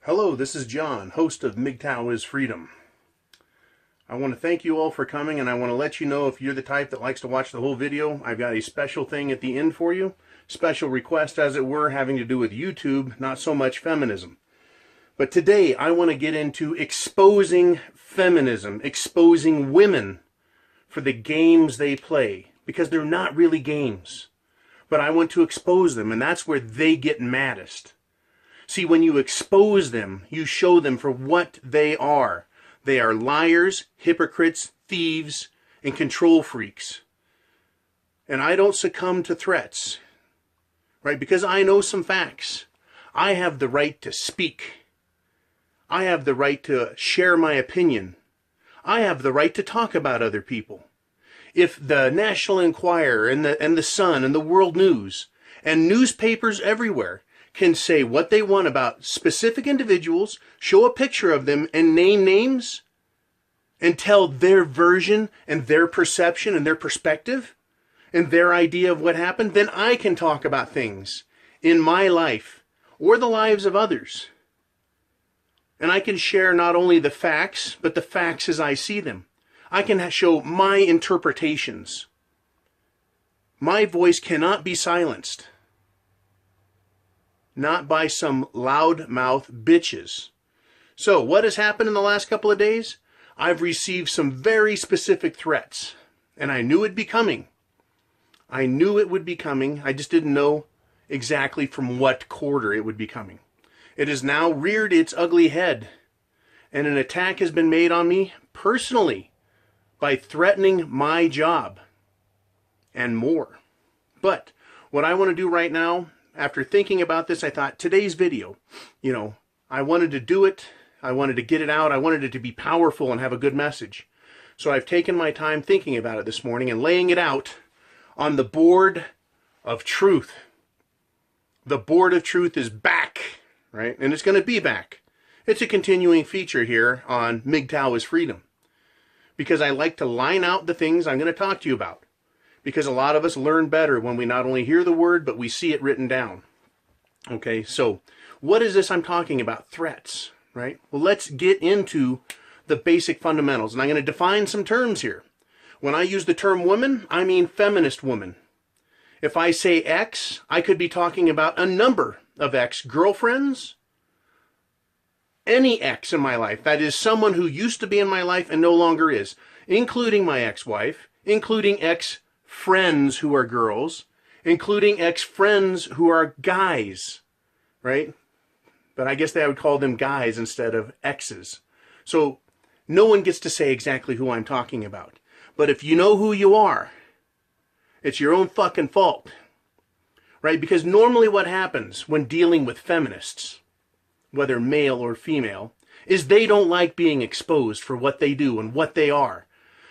Hello, this is John, host of Mgtow is Freedom. I want to thank you all for coming, and I want to let you know if you're the type that likes to watch the whole video, I've got a special thing at the end for you. Special request, as it were, having to do with YouTube, not so much feminism. But today, I want to get into exposing feminism, exposing women for the games they play, because they're not really games. But I want to expose them, and that's where they get maddest. See, when you expose them, you show them for what they are. They are liars, hypocrites, thieves, and control freaks. And I don't succumb to threats, right? Because I know some facts. I have the right to speak. I have the right to share my opinion. I have the right to talk about other people. If the National Enquirer and the Sun and the World News and newspapers everywhere can say what they want about specific individuals, show a picture of them and name names, and tell their version and their perception and their perspective and their idea of what happened, then I can talk about things in my life or the lives of others. And I can share not only the facts, but the facts as I see them. I can show my interpretations. My voice cannot be silenced. Not by some loudmouth bitches. So, what has happened in the last couple of days? I've received some very specific threats, and I knew it'd be coming. I knew it would be coming. I just didn't know exactly from what quarter it would be coming. It has now reared its ugly head, and an attack has been made on me personally by threatening my job and more. But what I want to do right now, after thinking about this, I thought today's video, I wanted to do it. I wanted to get it out. I wanted it to be powerful and have a good message. So I've taken my time thinking about it this morning and laying it out on the board of truth. The board of truth is back, right? And it's going to be back. It's a continuing feature here on Mgtow is Freedom. Because I like to line out the things I'm going to talk to you about. Because a lot of us learn better when we not only hear the word, but we see it written down. Okay, so what is this I'm talking about? Threats, right? Well, let's get into the basic fundamentals. And I'm going to define some terms here. When I use the term woman, I mean feminist woman. If I say ex, I could be talking about a number of ex-girlfriends. Any ex in my life, that is someone who used to be in my life and no longer is, including my ex-wife, including ex-friends who are girls, including ex-friends who are guys, right? But I guess I would call them guys instead of exes. So no one gets to say exactly who I'm talking about. But if you know who you are, it's your own fucking fault, right? Because normally what happens when dealing with feminists, whether male or female, is they don't like being exposed for what they do and what they are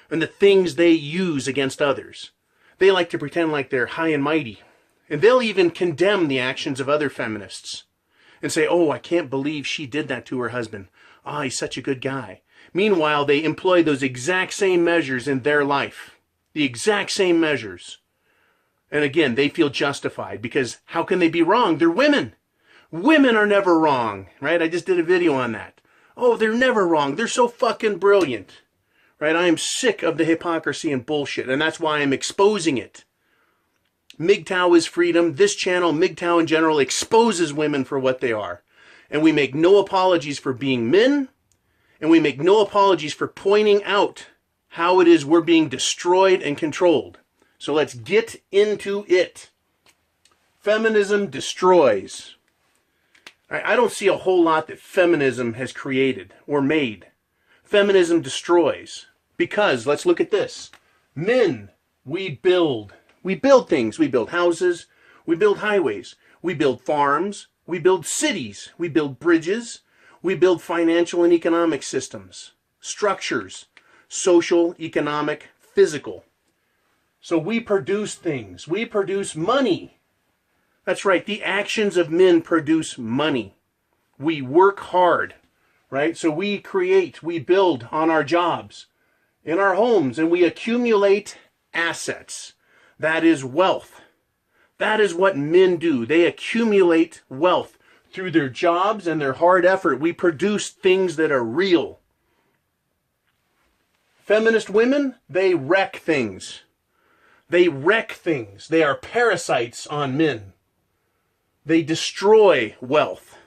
and the things they use against others. They like to pretend like they're high and mighty. And they'll even condemn the actions of other feminists and say, oh, I can't believe she did that to her husband. Ah, he's such a good guy. Meanwhile, they employ those exact same measures in their life. The exact same measures. And again, they feel justified because how can they be wrong? They're women. Women are never wrong, right? I just did a video on that. Oh, they're never wrong. They're so fucking brilliant, right? I am sick of the hypocrisy and bullshit, and that's why I'm exposing it. Mgtow is Freedom. This channel, Mgtow in general, exposes women for what they are. And we make no apologies for being men, and we make no apologies for pointing out how it is we're being destroyed and controlled. So let's get into it. Feminism destroys. I don't see a whole lot that feminism has created or made. Feminism destroys. Because, let's look at this. Men, we build. We build things. We build houses. We build highways. We build farms. We build cities. We build bridges. We build financial and economic systems. Structures. Social, economic, physical. So we produce things. We produce money. That's right. The actions of men produce money. We work hard, right? So we create, we build on our jobs, in our homes, and we accumulate assets. That is wealth. That is what men do. They accumulate wealth through their jobs and their hard effort, we produce things that are real. Feminist women, they wreck things. They wreck things. They are parasites on men. They destroy wealth.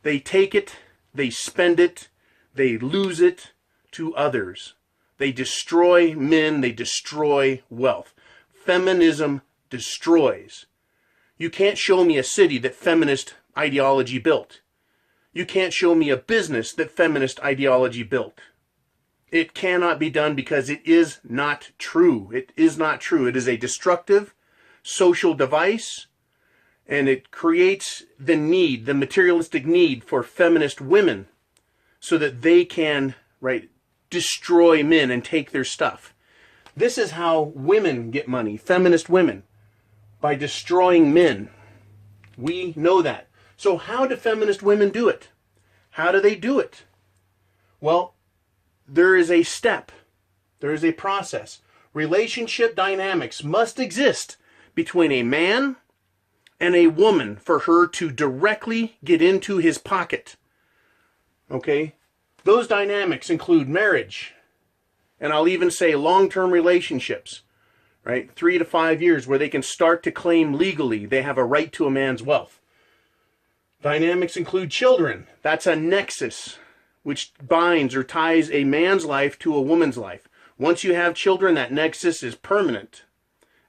They take it, they spend it, they lose it to others. They destroy men, they destroy wealth. Feminism destroys. You can't show me a city that feminist ideology built. You can't show me a business that feminist ideology built. It cannot be done because it is not true. It is not true. It is a destructive social device, and it creates the need, the materialistic need for feminist women so that they can, right, destroy men and take their stuff. This is how women get money, feminist women, by destroying men. We know that. So how do feminist women do it? How do they do it? Well, there is a step. There is a process. Relationship dynamics must exist between a man and a woman for her to directly get into his pocket. Okay? Those dynamics include marriage, and I'll even say long-term relationships, right? 3 to 5 years where they can start to claim legally they have a right to a man's wealth. Dynamics include children. That's a nexus which binds or ties a man's life to a woman's life. Once you have children, that nexus is permanent,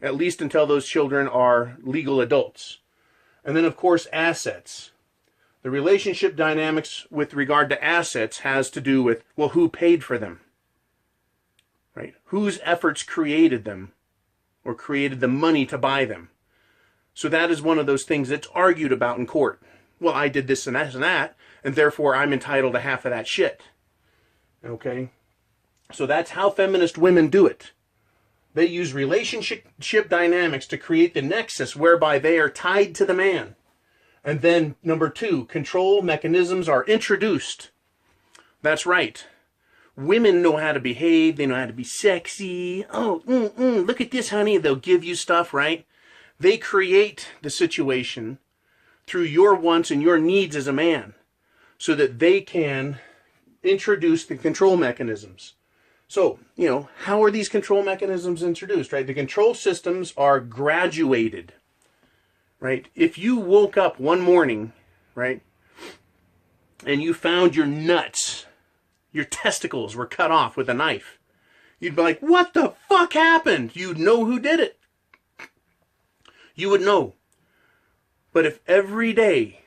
at least until those children are legal adults. And then, of course, assets. The relationship dynamics with regard to assets has to do with, well, who paid for them? Right? Whose efforts created them or created the money to buy them? So that is one of those things that's argued about in court. Well, I did this and that, and therefore I'm entitled to half of that shit. Okay? So that's how feminist women do it. They use relationship dynamics to create the nexus whereby they are tied to the man. And then, number 2, control mechanisms are introduced. That's right. Women know how to behave. They know how to be sexy. Oh, look at this, honey. They'll give you stuff, right? They create the situation through your wants and your needs as a man so that they can introduce the control mechanisms. So, how are these control mechanisms introduced, right? The control systems are graduated, right? If you woke up one morning, right, and you found your nuts, your testicles were cut off with a knife, you'd be like, what the fuck happened? You'd know who did it. You would know. But if every day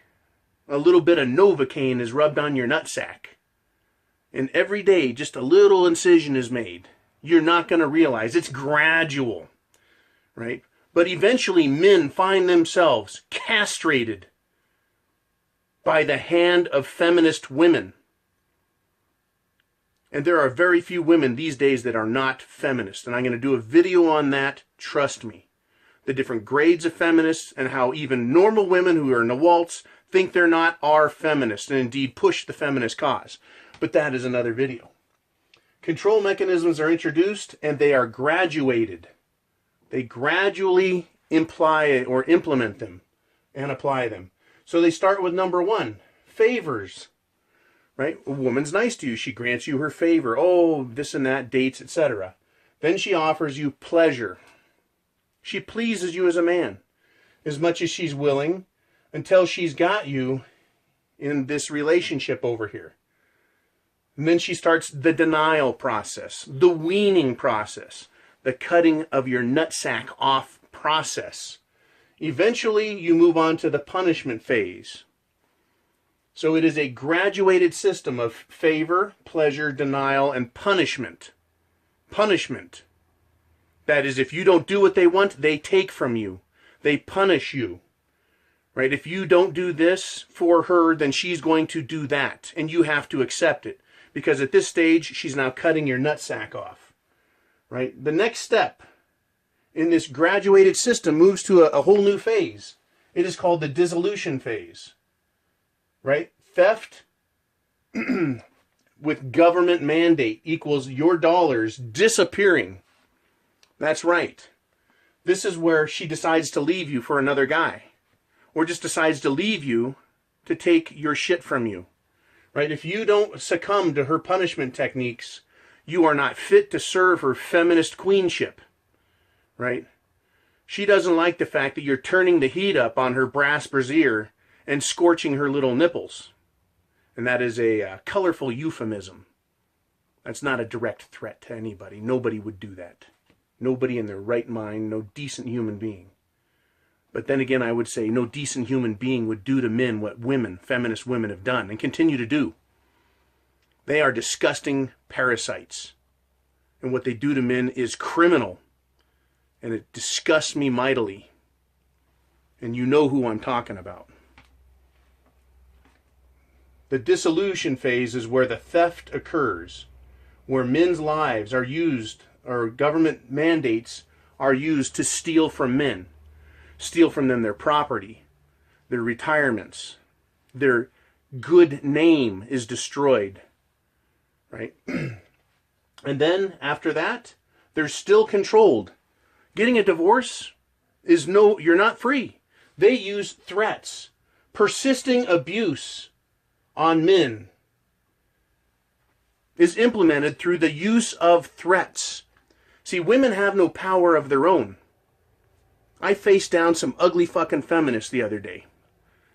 a little bit of Novocaine is rubbed on your nutsack, and every day just a little incision is made, you're not going to realize. It's gradual, right? But eventually men find themselves castrated by the hand of feminist women. And there are very few women these days that are not feminist. And I'm going to do a video on that, trust me. The different grades of feminists and how even normal women who are in the waltz think they're not are feminists and indeed push the feminist cause. But that is another video. Control mechanisms are introduced and they are graduated. They gradually imply or implement them and apply them. So they start with number 1, favors. Right? A woman's nice to you. She grants you her favor. Oh, this and that, dates, etc. Then she offers you pleasure. She pleases you as a man as much as she's willing until she's got you in this relationship over here. And then she starts the denial process, the weaning process, the cutting of your nutsack off process. Eventually, you move on to the punishment phase. So it is a graduated system of favor, pleasure, denial, and punishment. Punishment. That is, if you don't do what they want, they take from you. They punish you. Right? If you don't do this for her, then she's going to do that. And you have to accept it. Because at this stage, she's now cutting your nutsack off. Right? The next step in this graduated system moves to a whole new phase. It is called the dissolution phase. Right? Theft with government mandate equals your dollars disappearing. That's right. This is where she decides to leave you for another guy. Or just decides to leave you to take your shit from you, right? If you don't succumb to her punishment techniques, you are not fit to serve her feminist queenship, right? She doesn't like the fact that you're turning the heat up on her brass brassiere and scorching her little nipples. And that is a colorful euphemism. That's not a direct threat to anybody. Nobody would do that. Nobody in their right mind, no decent human being. But then again, I would say no decent human being would do to men what women, feminist women, have done and continue to do. They are disgusting parasites. And what they do to men is criminal. And it disgusts me mightily. And you know who I'm talking about. The dissolution phase is where the theft occurs, where men's lives are used, or government mandates are used to steal from men. Steal from them their property, their retirements, their good name is destroyed, right? And then after that, they're still controlled. Getting a divorce is you're not free. They use threats, persisting abuse on men is implemented through the use of threats. See, women have no power of their own. I faced down some ugly fucking feminists the other day.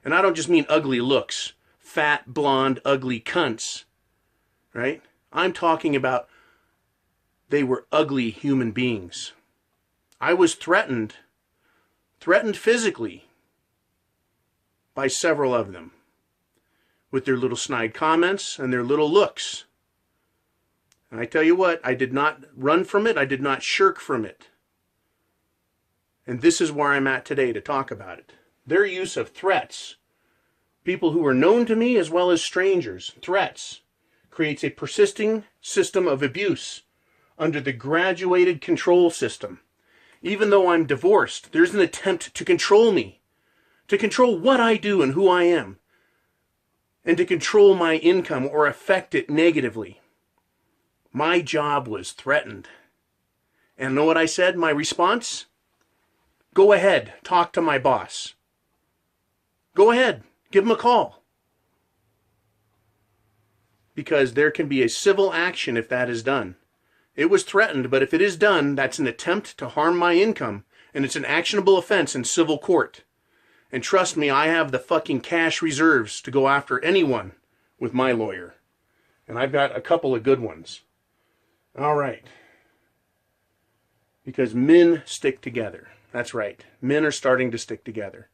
And I don't just mean ugly looks. Fat, blonde, ugly cunts. Right? I'm talking about they were ugly human beings. I was threatened physically by several of them with their little snide comments and their little looks. And I tell you what, I did not run from it. I did not shirk from it. And this is where I'm at today to talk about it. Their use of threats, people who are known to me as well as strangers, threats, creates a persisting system of abuse under the graduated control system. Even though I'm divorced, there's an attempt to control me, to control what I do and who I am, and to control my income or affect it negatively. My job was threatened. And know what I said? My response? Go ahead, talk to my boss. Go ahead, give him a call. Because there can be a civil action if that is done. It was threatened, but if it is done, that's an attempt to harm my income, and it's an actionable offense in civil court. And trust me, I have the fucking cash reserves to go after anyone with my lawyer. And I've got a couple of good ones. All right. Because men stick together. That's right. Men are starting to stick together.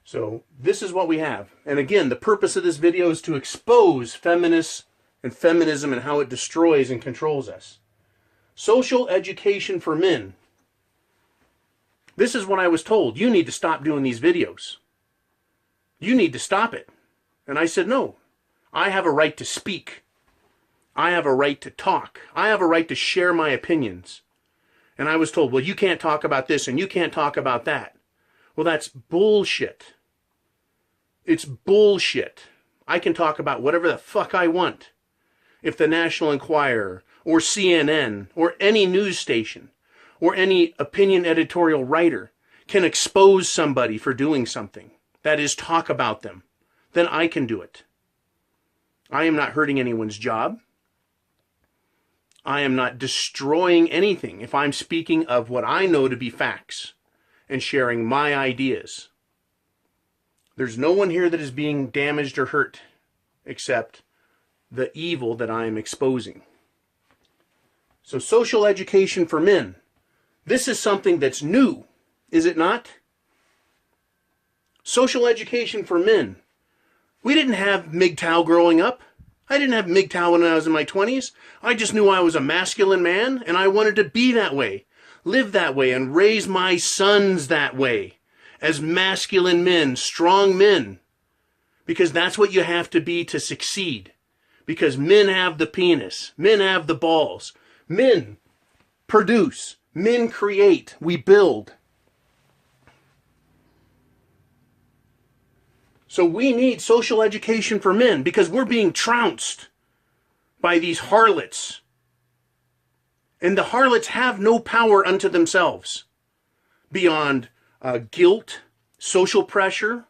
So this is what we have. And again, the purpose of this video is to expose feminists and feminism and how it destroys and controls us. Social education for men. This is what I was told. You need to stop doing these videos. You need to stop it. And I said, no. I have a right to speak. I have a right to talk. I have a right to share my opinions. And I was told, well, you can't talk about this and you can't talk about that. Well, that's bullshit. It's bullshit. I can talk about whatever the fuck I want. If the National Enquirer or CNN or any news station or any opinion editorial writer can expose somebody for doing something, that is, talk about them, then I can do it. I am not hurting anyone's job. I am not destroying anything if I'm speaking of what I know to be facts and sharing my ideas. There's no one here that is being damaged or hurt except the evil that I am exposing. So social education for men. This is something that's new, is it not? Social education for men. We didn't have Mgtow growing up. I didn't have Mgtow when I was in my 20s. I just knew I was a masculine man, and I wanted to be that way, live that way, and raise my sons that way, as masculine men, strong men, because that's what you have to be to succeed. Because men have the penis, men have the balls, men produce, men create, we build. So we need social education for men because we're being trounced by these harlots. And the harlots have no power unto themselves beyond guilt, social pressure,